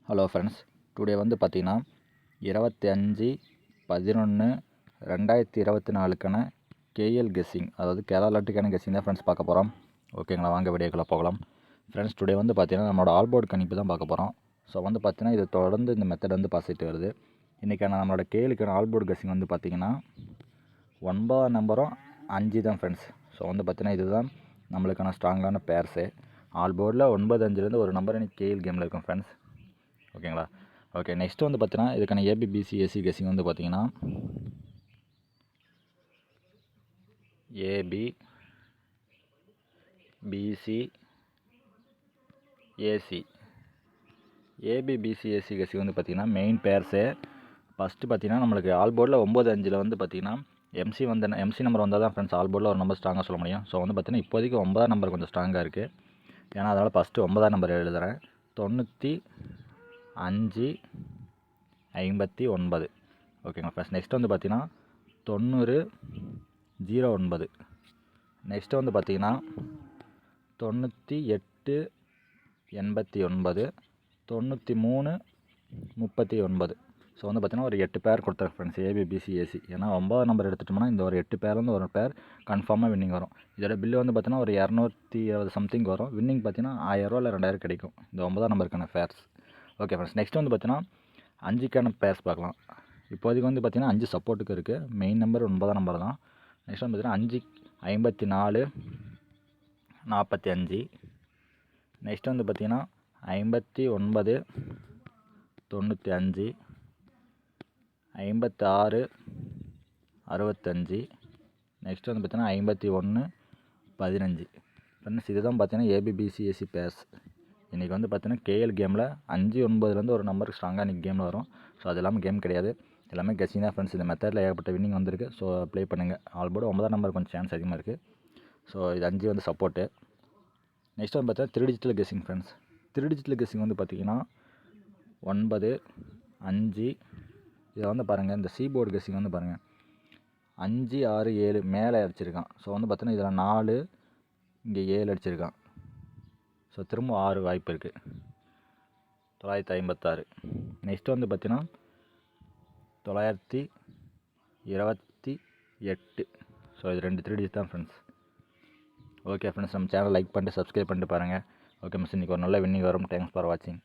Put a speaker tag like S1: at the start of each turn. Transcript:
S1: Hello friends, today வந்து பார்த்தீங்கன்னா 25/11/2024க்கான KL guessing, அதாவது கேரளா லாட்டுக்கான கெஸ்ஸிங் தான் ஃப்ரெண்ட்ஸ் பார்க்க போகிறோம். ஓகேங்களா, வாங்க வீடியோக்குள்ளே போகலாம். ஃப்ரெண்ட்ஸ், டுடே வந்து பார்த்தீங்கன்னா நம்மளோட ஆல்போர்ட் கணிப்பு தான் பார்க்க போகிறோம். ஸோ வந்து பார்த்தீங்கன்னா இது தொடர்ந்து இந்த மெத்தட் வந்து பார்த்துட்டு வருது. இன்றைக்கான நம்மளோட கேஎலுக்கான ஆல்போர்ட் கெஸ்ஸிங் வந்து பார்த்தீங்கன்னா 9 நம்பரும் 5 தான் ஃப்ரெண்ட்ஸ். ஸோ வந்து பார்த்தீங்கன்னா இதுதான் நம்மளுக்கான ஸ்ட்ராங்கான பேர்ஸு. ஆல்போர்டில் 9, 5லேருந்து ஒரு நம்பர் இன்னைக்கு கேஎல் கேமில் இருக்கும் ஃப்ரெண்ட்ஸ். ஓகேங்களா. ஓகே, நெக்ஸ்ட் வந்து பார்த்தீங்கன்னா இதுக்கான ஏபிபிசி ஏசி கெஸ்ஸிங் வந்து பார்த்தீங்கன்னா AB BC AC. ABBC AC guessing வந்து பார்த்தீங்கன்னா மெயின் பேர்ஸு. ஃபஸ்ட்டு பார்த்தீங்கன்னா நம்மளுக்கு ஆல்போர்டில் 9, 5ல் வந்து பார்த்தீங்கன்னா எம்சி நம்பர் வந்தால் தான் ஃப்ரெண்ட்ஸ் ஆல்போர்டில் ஒரு நம்பர் ஸ்ட்ராங்காக சொல்ல முடியும். ஸோ வந்து பார்த்தீங்கன்னா இப்போதைக்கு 9ஆம் நம்பர் கொஞ்சம் ஸ்ட்ராங்காக இருக்குது. ஏன்னா அதனால் ஃபஸ்ட்டு 9ஆம் நம்பர் எழுதுகிறேன். 95/59. ஓகேங்களா ஃப்ரெண்ட்ஸ். நெக்ஸ்ட் வந்து பார்த்தீங்கன்னா 90/09. நெக்ஸ்ட்டு வந்து பார்த்தீங்கன்னா 98/89, 93/39. ஸோ வந்து பார்த்தீங்கன்னா ஒரு 8 பேர் கொடுத்தாரு ஃப்ரெண்ட்ஸ் ஏபிபிசி ஏசி. ஏன்னா 9 நம்பர் எடுத்துட்டோம்னா இந்த ஒரு 8 பேர்லேருந்து ஒரு பேர் கன்ஃபார்மாக வின்னிங் வரும். இதோட பில்லு வந்து பார்த்தீங்கன்னா ஒரு 220 சம்திங் வரும். வின்னிங் பார்த்தீங்கன்னா 1000 இல்லை 2000 கிடைக்கும் இந்த 9ஆம் நம்பருக்கான பேர்ஸ். Okay friends. நெக்ஸ்ட் வந்து பார்த்தீங்கன்னா 5க்கான பேர்ஸ் பார்க்கலாம். இப்போதைக்கு வந்து பார்த்தீங்கன்னா 5 சப்போர்ட்டுக்கு இருக்குது. மெயின் நம்பர் 9ஆம் நம்பர் தான். நெக்ஸ்ட் வந்து பார்த்தீங்கன்னா 5, 54, 45. நெக்ஸ்ட் வந்து பார்த்தீங்கன்னா 59/95, 56/65. நெக்ஸ்ட் வந்து பார்த்தீங்கன்னா 51/15. ஃப்ரெண்ட்ஸ், இதுதான் பார்த்தீங்கன்னா ஏபிபிசி ஏசி பேர்ஸ். இன்றைக்கி வந்து பார்த்தீங்கன்னா கேஎல் கேமில் 5, 9லேருந்து ஒரு நம்பர் ஸ்ட்ராங்காக இன்றைக்கி கேமில் வரும். ஸோ அது எல்லாமே கேம் கிடையாது, எல்லாமே கெஸ்ஸிங் தான் ஃப்ரெண்ட்ஸ். இந்த மெத்தடில் ஏகப்பட்ட வின்னிங் வந்திருக்கு. ஸோ ப்ளே பண்ணுங்கள். ஆல்போர்டு 9ஆம் நம்பர் கொஞ்சம் சான்ஸ் அதிகமாக இருக்குது. ஸோ இது 5 வந்து சப்போர்ட்டு. நெக்ஸ்ட் வந்து பார்த்தீங்கன்னா 3 digital guessing friends. 3 digital guessing வந்து பார்த்தீங்கன்னா 9, 5. இதை வந்து பாருங்கள், இந்த போர்டு கெஸ்ஸிங் வந்து பாருங்கள் 5, 6, 7 மேலே அடிச்சிருக்கான். ஸோ வந்து பார்த்தீங்கன்னா இதில் 4, இங்கே 7 அடிச்சிருக்கான். ஸோ திரும்ப 6 வாய்ப்பு இருக்குது. 956. நெக்ஸ்ட் வந்து பார்த்தீங்கன்னா 928. ஸோ இது 2 3 டிஜிட் தான் ஃப்ரெண்ட்ஸ். ஓகே ஃப்ரெண்ட்ஸ், நம்ம சேனல் லைக் பண்ணிட்டு சப்ஸ்கிரைப் பண்ணிட்டு பாருங்கள். ஓகே மிஸ், இன்றைக்கி ஒரு நல்ல வின்னிங் வரும். தேங்க்ஸ் ஃபார் வாட்சிங்.